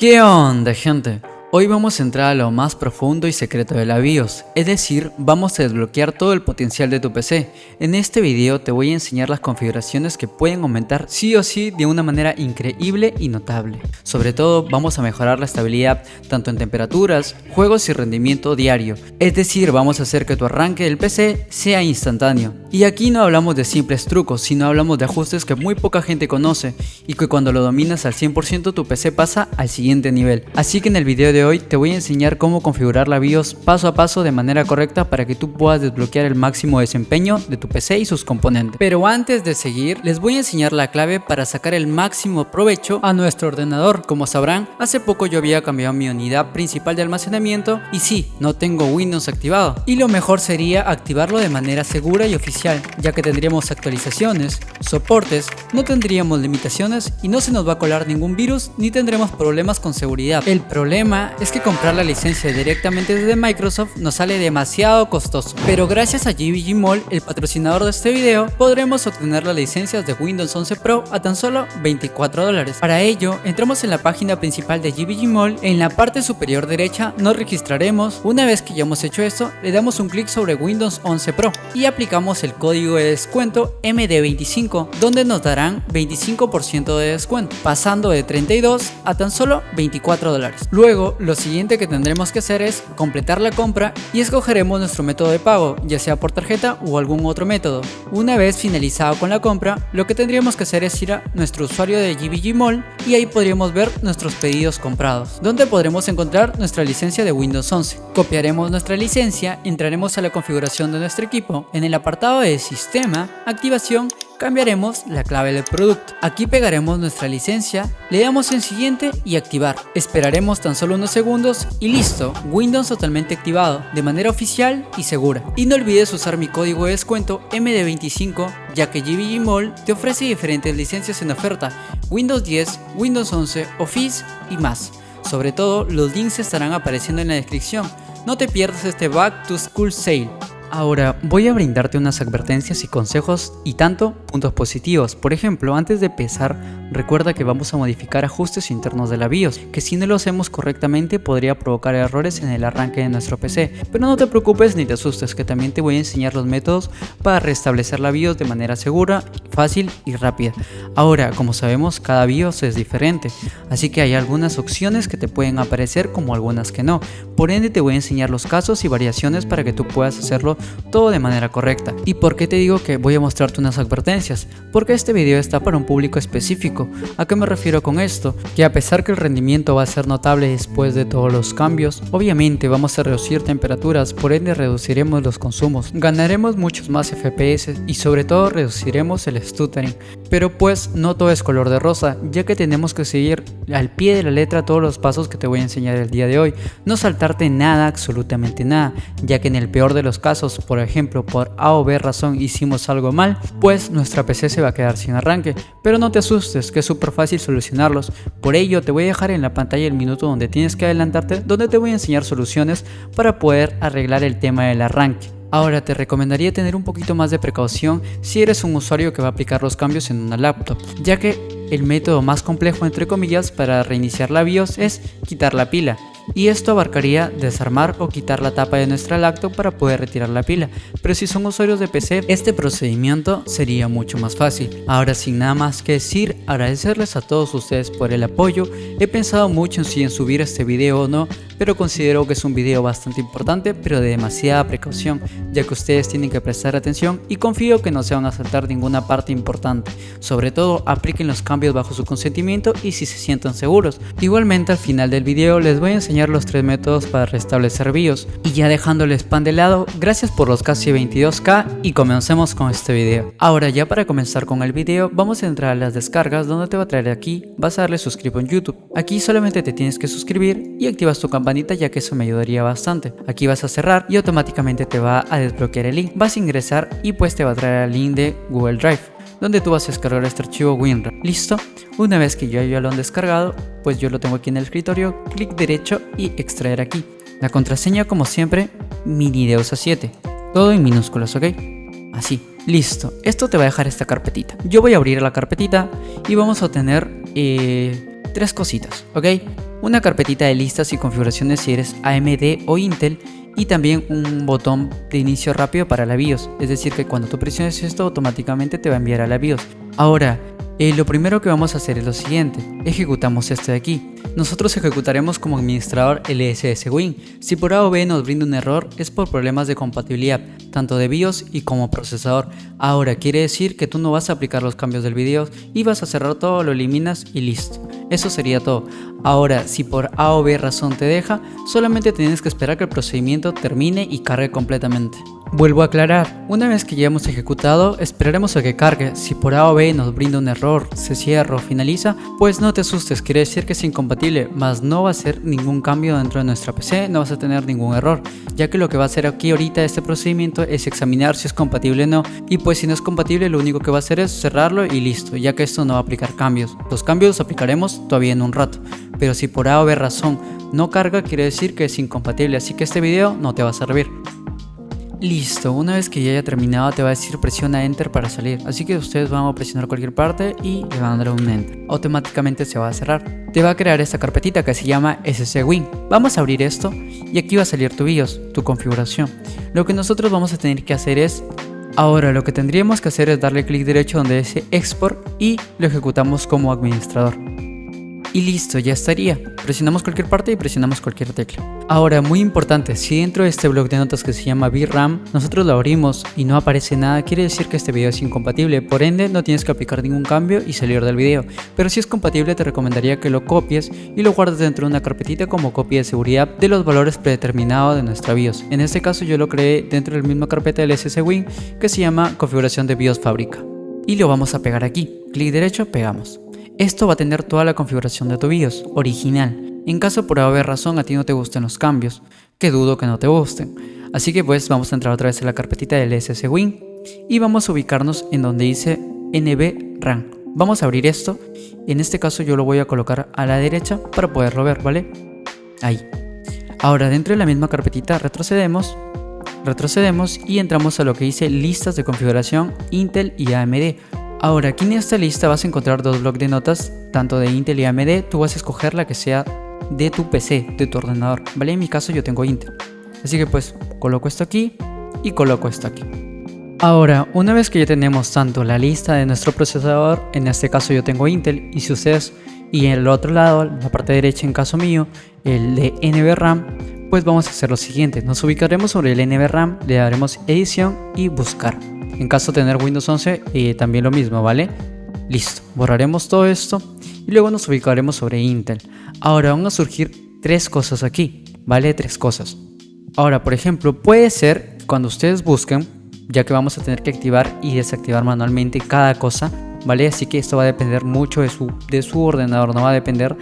¿Qué onda, gente? Hoy vamos a entrar a lo más profundo y secreto de la BIOS, es decir, vamos a desbloquear todo el potencial de tu PC. En este video te voy a enseñar las configuraciones que pueden aumentar sí o sí de una manera increíble y notable. Sobre todo vamos a mejorar la estabilidad tanto en temperaturas, juegos y rendimiento diario, es decir, vamos a hacer que tu arranque del PC sea instantáneo. Y aquí no hablamos de simples trucos, sino hablamos de ajustes que muy poca gente conoce y que cuando lo dominas al 100% tu PC pasa al siguiente nivel. Así que en el video de hoy te voy a enseñar cómo configurar la BIOS paso a paso de manera correcta para que tú puedas desbloquear el máximo desempeño de tu PC y sus componentes. Pero antes de seguir, les voy a enseñar la clave para sacar el máximo provecho a nuestro ordenador. Como sabrán, hace poco yo había cambiado mi unidad principal de almacenamiento y sí, no tengo Windows activado. Y lo mejor sería activarlo de manera segura y oficial, ya que tendríamos actualizaciones, soportes, no tendríamos limitaciones y no se nos va a colar ningún virus ni tendremos problemas con seguridad. El problema es que comprar la licencia directamente desde Microsoft nos sale demasiado costoso, pero gracias a GVG Mall, el patrocinador de este video, podremos obtener las licencias de Windows 11 Pro a tan solo $24. Para ello, entramos en la página principal de GVG Mall, en la parte superior derecha nos registraremos. Una vez que ya hemos hecho esto, le damos un clic sobre Windows 11 Pro y aplicamos el código de descuento MD25, donde nos darán 25% de descuento, pasando de 32 a tan solo $24. Luego, lo siguiente que tendremos que hacer es completar la compra y escogeremos nuestro método de pago, ya sea por tarjeta o algún otro método. Una vez finalizado con la compra, lo que tendríamos que hacer es ir a nuestro usuario de GVG Mall y ahí podríamos ver nuestros pedidos comprados, donde podremos encontrar nuestra licencia de Windows 11. Copiaremos nuestra licencia, entraremos a la configuración de nuestro equipo, en el apartado de Sistema, Activación, cambiaremos la clave del producto. Aquí pegaremos nuestra licencia, le damos en siguiente y activar. Esperaremos tan solo unos segundos y listo, Windows totalmente activado, de manera oficial y segura. Y no olvides usar mi código de descuento MD25, ya que GVG Mall te ofrece diferentes licencias en oferta, Windows 10, Windows 11, Office y más. Sobre todo, los links estarán apareciendo en la descripción. No te pierdas este Back to School Sale. Ahora voy a brindarte unas advertencias y consejos y tanto puntos positivos. Por ejemplo, antes de empezar, recuerda que vamos a modificar ajustes internos de la BIOS, que si no lo hacemos correctamente podría provocar errores en el arranque de nuestro PC. Pero no te preocupes ni te asustes, que también te voy a enseñar los métodos para restablecer la BIOS de manera segura, fácil y rápida. Ahora, como sabemos, cada BIOS es diferente, así que hay algunas opciones que te pueden aparecer como algunas que no. Por ende te voy a enseñar los casos y variaciones para que tú puedas hacerlo todo de manera correcta. ¿Y por qué te digo que voy a mostrarte unas advertencias? Porque este video está para un público específico. ¿A qué me refiero con esto? Que a pesar que el rendimiento va a ser notable después de todos los cambios, obviamente vamos a reducir temperaturas, por ende reduciremos los consumos, ganaremos muchos más FPS y sobre todo reduciremos el stuttering. Pero pues no todo es color de rosa, ya que tenemos que seguir al pie de la letra todos los pasos que te voy a enseñar el día de hoy. No saltarte nada, absolutamente nada, ya que en el peor de los casos, por ejemplo, por A o B razón hicimos algo mal, pues nuestra PC se va a quedar sin arranque. Pero no te asustes, que es súper fácil solucionarlos. Por ello te voy a dejar en la pantalla el minuto donde tienes que adelantarte, donde te voy a enseñar soluciones para poder arreglar el tema del arranque. Ahora te recomendaría tener un poquito más de precaución si eres un usuario que va a aplicar los cambios en una laptop, ya que el método más complejo entre comillas para reiniciar la BIOS es quitar la pila. Y esto abarcaría desarmar o quitar la tapa de nuestra laptop para poder retirar la pila, pero si son usuarios de PC, este procedimiento sería mucho más fácil. Ahora, sin nada más que decir, agradecerles a todos ustedes por el apoyo. He pensado mucho en si subir este video o no, pero considero que es un video bastante importante, pero de demasiada precaución, ya que ustedes tienen que prestar atención y confío que no se van a saltar ninguna parte importante. Sobre todo, apliquen los cambios bajo su consentimiento y si se sientan seguros. Igualmente, al final del video les voy a enseñar los 3 métodos para restablecer BIOS. Y ya dejando el spam de lado, gracias por los casi 22k y comencemos con este video. Ahora, ya para comenzar con el video, vamos a entrar a las descargas, donde te va a traer aquí, vas a darle suscribo en YouTube. Aquí solamente te tienes que suscribir y activas tu campanita, ya que eso me ayudaría bastante. Aquí vas a cerrar y automáticamente te va a desbloquear el link. Vas a ingresar y pues te va a traer el link de Google Drive, donde tú vas a descargar este archivo WinRAR. ¿Listo? Una vez que ya lo han descargado, pues yo lo tengo aquí en el escritorio, clic derecho y extraer aquí. La contraseña, como siempre, minideusa7, todo en minúsculas, ¿ok? Así, listo. Esto te va a dejar esta carpetita. Yo voy a abrir la carpetita y vamos a tener tres cositas, ¿ok? Una carpetita de listas y configuraciones si eres AMD o Intel, y también un botón de inicio rápido para la BIOS, es decir que cuando tú presiones esto automáticamente te va a enviar a la BIOS. Ahora, lo primero que vamos a hacer es lo siguiente: ejecutamos este de aquí. Nosotros ejecutaremos como administrador el ESSWin. Si por A o B nos brinda un error es por problemas de compatibilidad, tanto de BIOS y como procesador. Ahora quiere decir que tú no vas a aplicar los cambios del BIOS y vas a cerrar todo, lo eliminas y listo. Eso sería todo. Ahora, si por A o B razón te deja, solamente tienes que esperar que el procedimiento termine y cargue completamente. Vuelvo a aclarar, una vez que ya hemos ejecutado, esperaremos a que cargue. Si por A o B nos brinda un error, se cierra o finaliza, pues no te asustes, quiere decir que es incompatible, mas no va a hacer ningún cambio dentro de nuestra PC, no vas a tener ningún error, ya que lo que va a hacer aquí ahorita este procedimiento es examinar si es compatible o no, y pues si no es compatible lo único que va a hacer es cerrarlo y listo, ya que esto no va a aplicar cambios. Los cambios los aplicaremos todavía en un rato, pero si por A o B razón no carga, quiere decir que es incompatible, así que este video no te va a servir. Listo, una vez que ya haya terminado te va a decir presiona enter para salir, así que ustedes van a presionar cualquier parte y le van a dar un enter, automáticamente se va a cerrar. Te va a crear esta carpetita que se llama SSWin. Vamos a abrir esto y aquí va a salir tu BIOS, tu configuración. Lo que nosotros vamos a tener que hacer es, ahora lo que tendríamos que hacer es darle clic derecho donde dice export y lo ejecutamos como administrador. Y listo, ya estaría. Presionamos cualquier parte y presionamos cualquier tecla. Ahora, muy importante, si dentro de este bloc de notas que se llama VRAM, nosotros lo abrimos y no aparece nada, quiere decir que este video es incompatible, por ende no tienes que aplicar ningún cambio y salir del video. Pero si es compatible te recomendaría que lo copies y lo guardes dentro de una carpetita como copia de seguridad de los valores predeterminados de nuestra BIOS. En este caso yo lo creé dentro de la misma carpeta del SSWin que se llama configuración de BIOS fábrica. Y lo vamos a pegar aquí, clic derecho, pegamos. Esto va a tener toda la configuración de tu BIOS original. En caso por haber razón a ti no te gusten los cambios, que dudo que no te gusten. Así que pues vamos a entrar otra vez en la carpetita del SSWin y vamos a ubicarnos en donde dice NVRAM. Vamos a abrir esto, en este caso yo lo voy a colocar a la derecha para poderlo ver, ¿vale? Ahí. Ahora dentro de la misma carpetita retrocedemos y entramos a lo que dice listas de configuración Intel y AMD. Ahora aquí en esta lista vas a encontrar dos blocs de notas, tanto de Intel y AMD, tú vas a escoger la que sea de tu PC, de tu ordenador, ¿vale? En mi caso yo tengo Intel, así que pues coloco esto aquí y coloco esto aquí. Ahora, una vez que ya tenemos tanto la lista de nuestro procesador, en este caso yo tengo Intel, y si ustedes, y en el otro lado, la parte derecha en caso mío, el de NVRAM, pues vamos a hacer lo siguiente, nos ubicaremos sobre el NVRAM, le daremos edición y buscar. En caso de tener Windows 11, también lo mismo, ¿vale? Listo, borraremos todo esto y luego nos ubicaremos sobre Intel. Ahora van a surgir tres cosas aquí, ¿vale? Tres cosas. Ahora, por ejemplo, puede ser cuando ustedes busquen, ya que vamos a tener que activar y desactivar manualmente cada cosa, ¿vale? Así que esto va a depender mucho de su ordenador, no va a depender...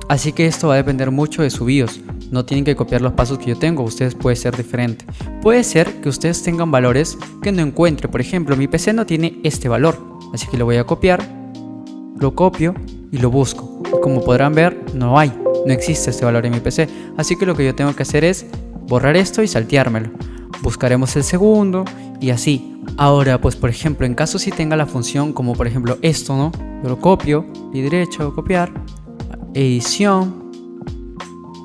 Así que esto va a depender mucho de su BIOS. No tienen que copiar los pasos que yo tengo, ustedes puede ser diferente. Puede ser que ustedes tengan valores que no encuentre. Por ejemplo, mi PC no tiene este valor, así que lo voy a copiar, lo copio y lo busco. Y como podrán ver, no existe este valor en mi PC. Así que lo que yo tengo que hacer es borrar esto y salteármelo. Buscaremos el segundo y así. Ahora, pues por ejemplo, en caso si tenga la función como por ejemplo esto, ¿no? Yo lo copio, y derecho, copiar, edición,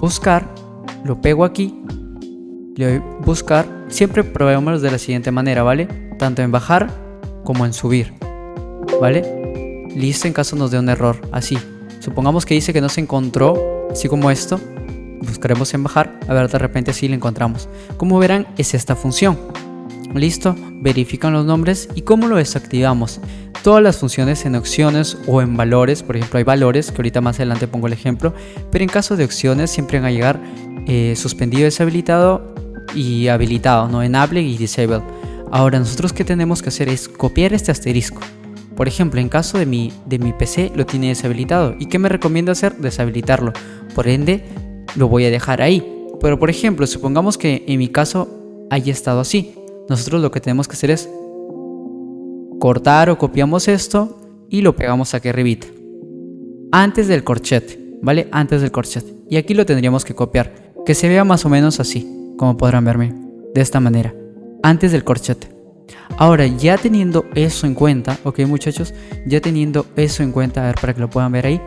buscar, lo pego aquí, le doy buscar, siempre probémoslo de la siguiente manera, ¿vale? Tanto en bajar como en subir, ¿vale? Listo, en caso nos dé un error, así. Supongamos que dice que no se encontró, así como esto, buscaremos en bajar, a ver de repente sí lo encontramos. Como verán es esta función. Listo, verifican los nombres y cómo lo desactivamos. Todas las funciones en opciones o en valores, por ejemplo hay valores que ahorita más adelante pongo el ejemplo, pero en caso de opciones siempre van a llegar suspendido, deshabilitado y habilitado, no enable y disable. Ahora nosotros qué tenemos que hacer es copiar este asterisco. Por ejemplo, en caso de mi PC lo tiene deshabilitado. ¿Y qué me recomienda hacer? Deshabilitarlo. Por ende, lo voy a dejar ahí. Pero por ejemplo, supongamos que en mi caso haya estado así. Nosotros lo que tenemos que hacer es cortar o copiamos esto y lo pegamos aquí arribita. Antes del corchete, ¿vale? Antes del corchete. Y aquí lo tendríamos que copiar. Que se vea más o menos así, como podrán verme. De esta manera. Antes del corchete. Ahora, ya teniendo eso en cuenta, ok muchachos, ya teniendo eso en cuenta, a ver para que lo puedan ver ahí,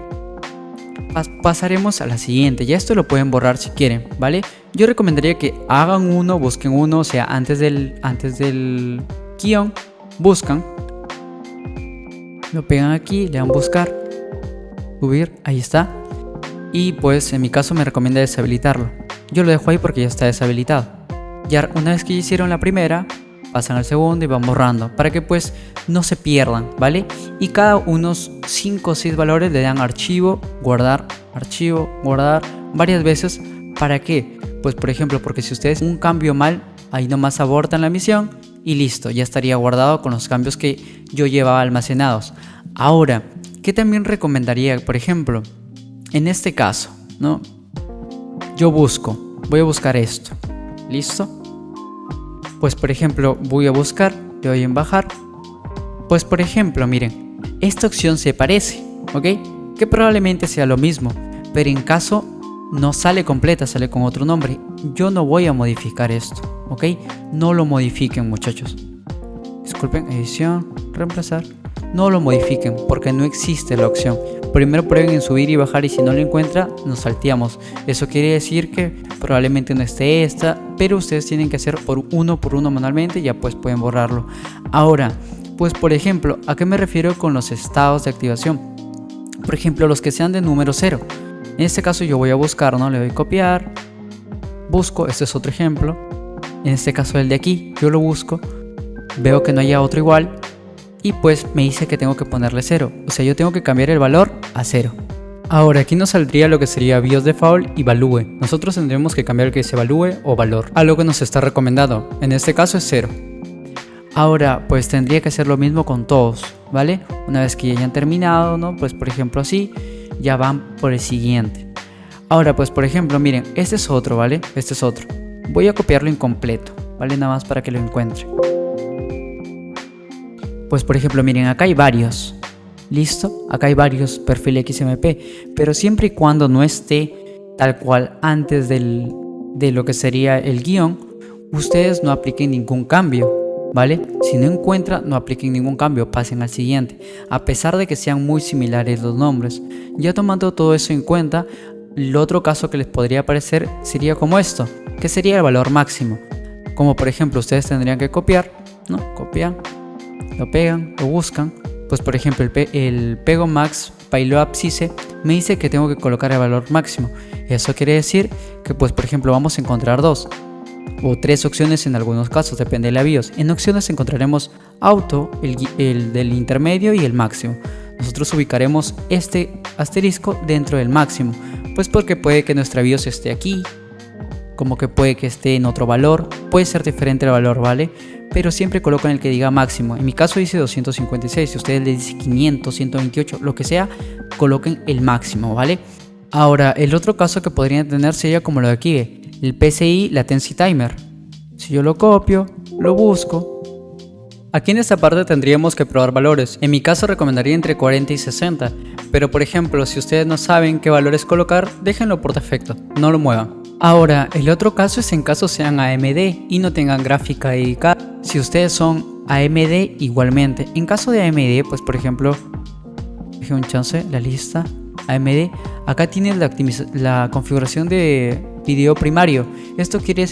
pasaremos a la siguiente. Ya esto lo pueden borrar si quieren, ¿vale? Yo recomendaría que hagan uno, busquen uno, o sea, antes del guión, buscan, lo pegan aquí, le dan buscar, subir, ahí está. Y pues en mi caso me recomienda deshabilitarlo. Yo lo dejo ahí porque ya está deshabilitado. Ya una vez que ya hicieron la primera, pasan al segundo y van borrando para que pues no se pierdan, ¿vale? Y cada unos 5 o 6 valores le dan archivo, guardar varias veces. ¿Para qué? Pues por ejemplo, porque si ustedes un cambio mal, ahí nomás abortan la misión y listo, ya estaría guardado con los cambios que yo llevaba almacenados. Ahora, ¿qué también recomendaría? Por ejemplo, en este caso, ¿no? Yo voy a buscar esto, ¿listo? Pues por ejemplo voy a buscar, le doy en bajar. Pues por ejemplo, miren, esta opción se parece, ¿ok? Que probablemente sea lo mismo, pero en caso no sale completa, sale con otro nombre. Yo no voy a modificar esto, ¿ok? No lo modifiquen muchachos. Disculpen, edición, reemplazar. No lo modifiquen porque no existe la opción. Primero prueben en subir y bajar y si no lo encuentra, nos salteamos. Eso quiere decir que probablemente no esté esta, pero ustedes tienen que hacer por uno manualmente y ya pues pueden borrarlo. Ahora, pues por ejemplo, ¿a qué me refiero con los estados de activación? Por ejemplo, los que sean de número 0. En este caso yo voy a buscar, ¿no? Le doy copiar, busco, este es otro ejemplo. En este caso el de aquí, yo lo busco, veo que no haya otro igual. Y pues me dice que tengo que ponerle 0, o sea yo tengo que cambiar el valor a 0. Ahora aquí nos saldría lo que sería BIOS default y value. Nosotros tendremos que cambiar el que dice value o valor a lo que nos está recomendado, en este caso es 0. Ahora pues tendría que hacer lo mismo con todos, ¿vale? Una vez que ya hayan terminado, ¿no? Pues por ejemplo así, ya van por el siguiente. Ahora pues por ejemplo miren, este es otro, ¿vale? Este es otro. Voy a copiarlo incompleto, ¿vale? Nada más para que lo encuentre. Pues por ejemplo, miren, acá hay varios, ¿listo? Acá hay varios perfiles XMP, pero siempre y cuando no esté tal cual antes de lo que sería el guión, ustedes no apliquen ningún cambio, ¿vale? Si no encuentran, no apliquen ningún cambio, pasen al siguiente, a pesar de que sean muy similares los nombres. Ya tomando todo eso en cuenta, el otro caso que les podría aparecer sería como esto, que sería el valor máximo. Como por ejemplo, ustedes tendrían que copiar, ¿no? Copian. Lo pegan, lo buscan, pues por ejemplo el Pego Max Payload Psice me dice que tengo que colocar el valor máximo. Eso quiere decir que pues por ejemplo vamos a encontrar 2 o 3 opciones en algunos casos, depende de la BIOS. En opciones encontraremos auto, el del intermedio y el máximo. Nosotros ubicaremos este asterisco dentro del máximo, pues porque puede que nuestra BIOS esté aquí, como que puede que esté en otro valor, puede ser diferente el valor, ¿vale? Pero siempre colocan el que diga máximo. En mi caso dice 256, si ustedes le dicen 500, 128, lo que sea, coloquen el máximo, ¿vale? Ahora, el otro caso que podrían tener sería como lo de aquí, el PCI Latency Timer. Si yo lo copio, lo busco. Aquí en esta parte tendríamos que probar valores. En mi caso recomendaría entre 40 y 60, pero por ejemplo, si ustedes no saben qué valores colocar, déjenlo por defecto, no lo muevan. Ahora, el otro caso es en caso sean AMD y no tengan gráfica dedicada. Si ustedes son AMD igualmente. En caso de AMD, pues por ejemplo, deje un chance, la lista AMD. Acá tienes la configuración de video primario. Esto quiere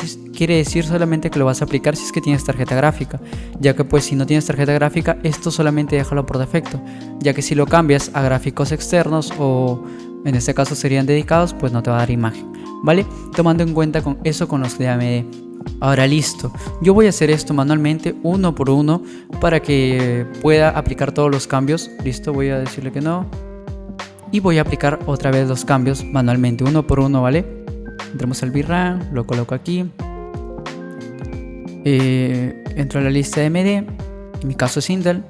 decir solamente que lo vas a aplicar si es que tienes tarjeta gráfica, ya que pues si no tienes tarjeta gráfica, esto solamente déjalo por defecto, ya que si lo cambias a gráficos externos o en este caso serían dedicados, pues no te va a dar imagen, ¿vale? Tomando en cuenta con eso con los de AMD. Ahora listo, yo voy a hacer esto manualmente uno por uno para que pueda aplicar todos los cambios. Listo, voy a decirle que no y voy a aplicar otra vez los cambios manualmente uno por uno, ¿vale? Entramos al VRAM, lo coloco aquí, entro a la lista de AMD, en mi caso es Intel,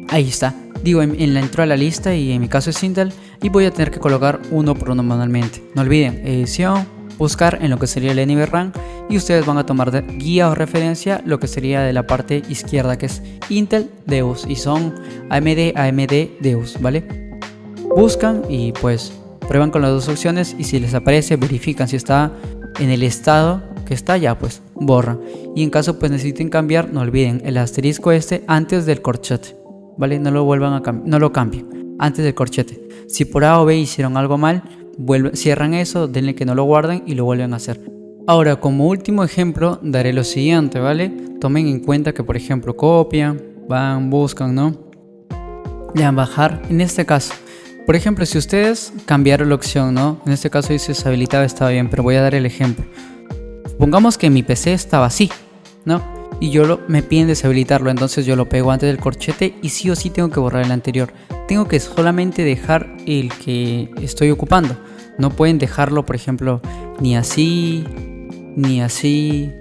ahí está. Digo, entro a la lista y en mi caso es Intel y voy a tener que colocar uno por uno manualmente. No olviden, edición, buscar en lo que sería el NVRAM y ustedes van a tomar de guía o referencia lo que sería de la parte izquierda que es Intel Deus y son AMD Deus, ¿vale? Buscan y pues prueban con las dos opciones y si les aparece verifican si está en el estado que está ya, pues borran. Y en caso pues necesiten cambiar, no olviden el asterisco este antes del corchete, ¿vale? No lo vuelvan a no lo cambien antes del corchete. Si por A o B hicieron algo mal, cierran eso, denle que no lo guarden y lo vuelven a hacer. Ahora, como último ejemplo, daré lo siguiente, ¿vale? Tomen en cuenta que, por ejemplo, copian, van, buscan, ¿no? Le dan bajar. En este caso, por ejemplo, si ustedes cambiaron la opción, ¿no? En este caso dice deshabilitado, estaba bien, pero voy a dar el ejemplo. Supongamos que mi PC estaba así, ¿no? Y me piden deshabilitarlo, entonces yo lo pego antes del corchete y sí o sí tengo que borrar el anterior. Tengo que solamente dejar el que estoy ocupando. No pueden dejarlo, por ejemplo, ni así, ni así,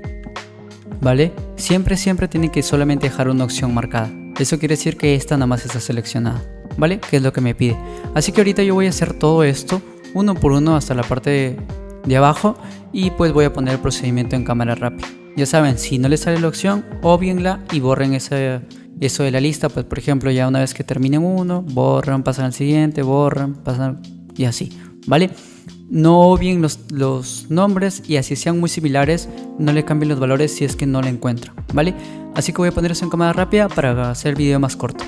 ¿vale? Siempre tienen que solamente dejar una opción marcada. Eso quiere decir que esta nada más está seleccionada, ¿vale? Que es lo que me pide. Así que ahorita yo voy a hacer todo esto uno por uno hasta la parte de abajo y pues voy a poner el procedimiento en cámara rápida. Ya saben, si no les sale la opción, obvienla y borren eso de la lista. Pues por ejemplo, ya una vez que terminen uno, borran, pasan al siguiente, borran, pasan y así, ¿vale? No obvien los nombres y así sean muy similares, no le cambien los valores si es que no lo encuentran, ¿vale? Así que voy a poner eso en cámara rápida para hacer el video más corto.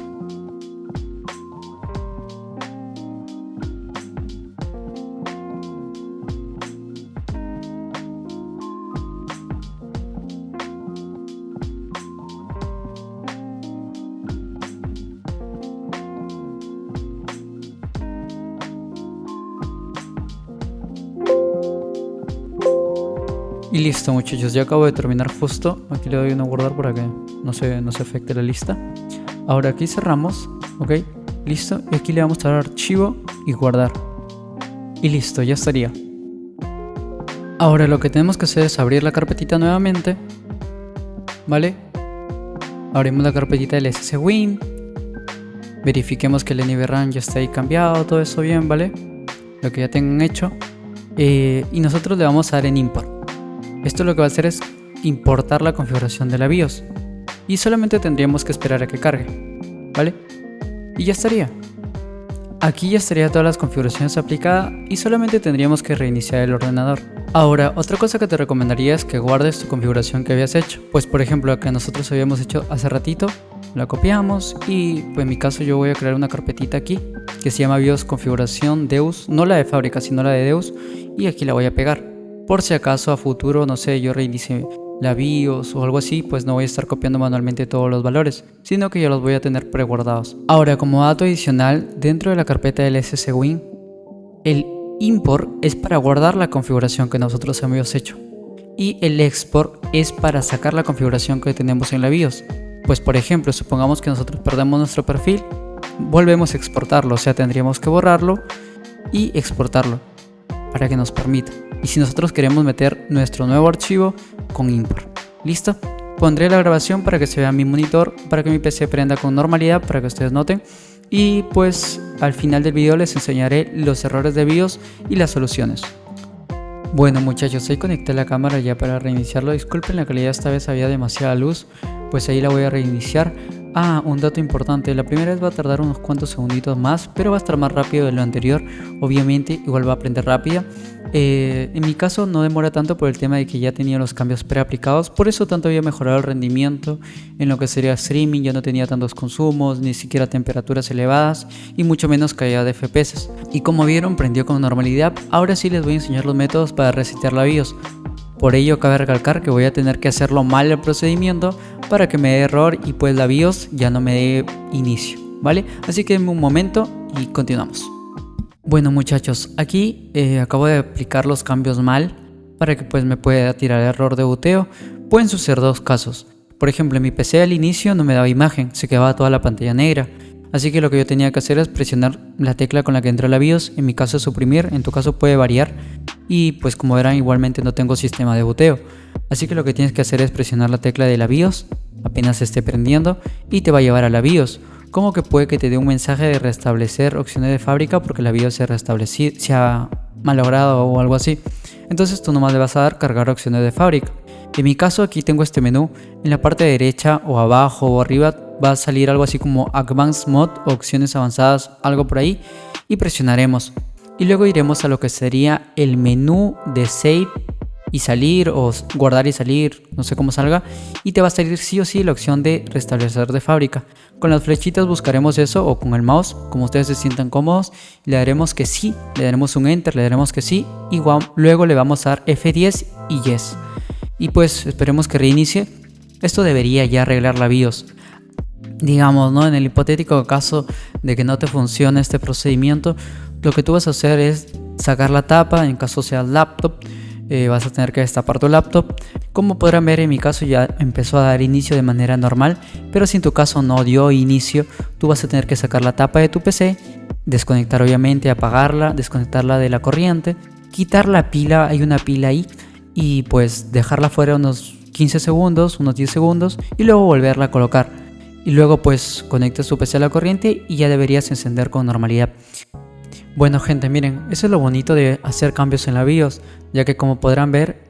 Y listo, muchachos, ya acabo de terminar justo. Aquí le doy una guardar para que no se afecte la lista. Ahora aquí cerramos, ok, listo. Y aquí le vamos a dar archivo y guardar. Y listo, ya estaría. Ahora lo que tenemos que hacer es abrir la carpetita nuevamente, ¿vale? Abrimos la carpetita del SSWin. Verifiquemos que el NVRAM ya está ahí cambiado, todo eso bien, ¿vale? Lo que ya tengan hecho. Y nosotros le vamos a dar en import. Esto lo que va a hacer es importar la configuración de la BIOS y solamente tendríamos que esperar a que cargue, ¿vale? Y ya estaría. Aquí ya estaría todas las configuraciones aplicadas y solamente tendríamos que reiniciar el ordenador. Ahora, otra cosa que te recomendaría es que guardes tu configuración que habías hecho. Pues por ejemplo, la que nosotros habíamos hecho hace ratito, la copiamos y pues en mi caso yo voy a crear una carpetita aquí que se llama BIOS configuración Deus, no la de fábrica sino la de Deus, y aquí la voy a pegar. Por si acaso a futuro, no sé, yo reinicie la BIOS o algo así, pues no voy a estar copiando manualmente todos los valores, sino que ya los voy a tener preguardados. Ahora, como dato adicional, dentro de la carpeta del SSWin, el import es para guardar la configuración que nosotros hemos hecho y el export es para sacar la configuración que tenemos en la BIOS. Pues por ejemplo, supongamos que nosotros perdemos nuestro perfil, volvemos a exportarlo, o sea, tendríamos que borrarlo y exportarlo para que nos permita. Y si nosotros queremos meter nuestro nuevo archivo con import, ¿listo? Pondré la grabación para que se vea mi monitor, para que mi PC prenda con normalidad, para que ustedes noten. Y pues al final del video les enseñaré los errores de BIOS y las soluciones. Bueno muchachos, ahí conecté la cámara ya para reiniciarlo. Disculpen, la calidad esta vez había demasiada luz, pues ahí la voy a reiniciar. Un dato importante, la primera vez va a tardar unos cuantos segunditos más, pero va a estar más rápido de lo anterior, obviamente igual va a aprender rápida. En mi caso no demora tanto por el tema de que ya tenía los cambios preaplicados, por eso tanto había mejorado el rendimiento en lo que sería streaming, ya no tenía tantos consumos, ni siquiera temperaturas elevadas y mucho menos caída de FPS. Y como vieron, prendió con normalidad. Ahora sí les voy a enseñar los métodos para resetear la BIOS. Por ello cabe recalcar que voy a tener que hacerlo mal el procedimiento para que me dé error y pues la BIOS ya no me dé inicio, ¿vale? Así que denme un momento y continuamos. Bueno muchachos, aquí acabo de aplicar los cambios mal para que pues me pueda tirar error de boteo. Pueden suceder dos casos. Por ejemplo, en mi PC al inicio no me daba imagen, se quedaba toda la pantalla negra. Así que lo que yo tenía que hacer es presionar la tecla con la que entró la BIOS, en mi caso suprimir, en tu caso puede variar. Y pues como verán, igualmente no tengo sistema de boteo. Así que lo que tienes que hacer es presionar la tecla de la BIOS apenas esté prendiendo y te va a llevar a la BIOS. Como que puede que te dé un mensaje de restablecer opciones de fábrica porque la BIOS se ha malogrado o algo así. Entonces tú nomás le vas a dar cargar opciones de fábrica. En mi caso aquí tengo este menú, en la parte derecha o abajo o arriba va a salir algo así como Advanced Mode o opciones avanzadas, algo por ahí, y presionaremos. Y luego iremos a lo que sería el menú de Save y salir o guardar y salir, no sé cómo salga, y te va a salir sí o sí la opción de restablecer de fábrica. Con las flechitas buscaremos eso o con el mouse, como ustedes se sientan cómodos, le daremos que sí, le daremos un enter, le daremos que sí, y luego le vamos a dar F10 y yes. Y pues esperemos que reinicie. Esto debería ya arreglar la BIOS. Digamos, ¿no? En el hipotético caso de que no te funcione este procedimiento, lo que tú vas a hacer es sacar la tapa, en caso sea laptop, vas a tener que destapar tu laptop. Como podrán ver, en mi caso ya empezó a dar inicio de manera normal, pero si en tu caso no dio inicio, tú vas a tener que sacar la tapa de tu PC, desconectar obviamente, apagarla, desconectarla de la corriente, quitar la pila, hay una pila ahí, y pues dejarla fuera unos 15 segundos, unos 10 segundos, y luego volverla a colocar. Y luego pues conectas tu PC a la corriente y ya deberías encender con normalidad. Bueno gente, miren, eso es lo bonito de hacer cambios en la BIOS, ya que como podrán ver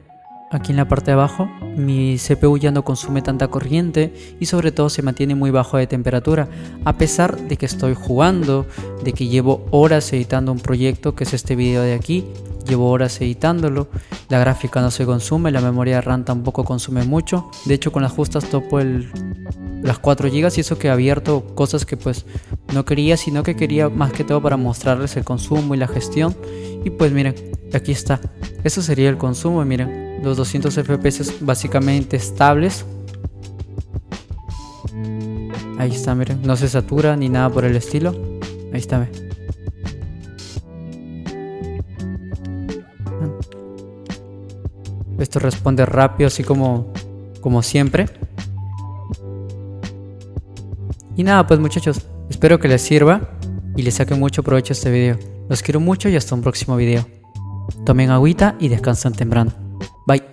aquí en la parte de abajo, mi CPU ya no consume tanta corriente y sobre todo se mantiene muy bajo de temperatura, a pesar de que estoy jugando, de que llevo horas editando un proyecto que es este video de aquí. Llevo horas editándolo, la gráfica no se consume, la memoria RAM tampoco consume mucho. De hecho, con las justas topo las 4 GB y eso que he abierto cosas que pues no quería, sino que quería más que todo para mostrarles el consumo y la gestión. Y pues miren, aquí está. Eso sería el consumo, miren, los 200 FPS básicamente estables. Ahí está, miren, no se satura ni nada por el estilo. Ahí está, miren. Esto responde rápido, así como siempre. Y nada, pues muchachos, espero que les sirva y les saque mucho provecho a este video. Los quiero mucho y hasta un próximo video. Tomen agüita y descansen temprano. Bye.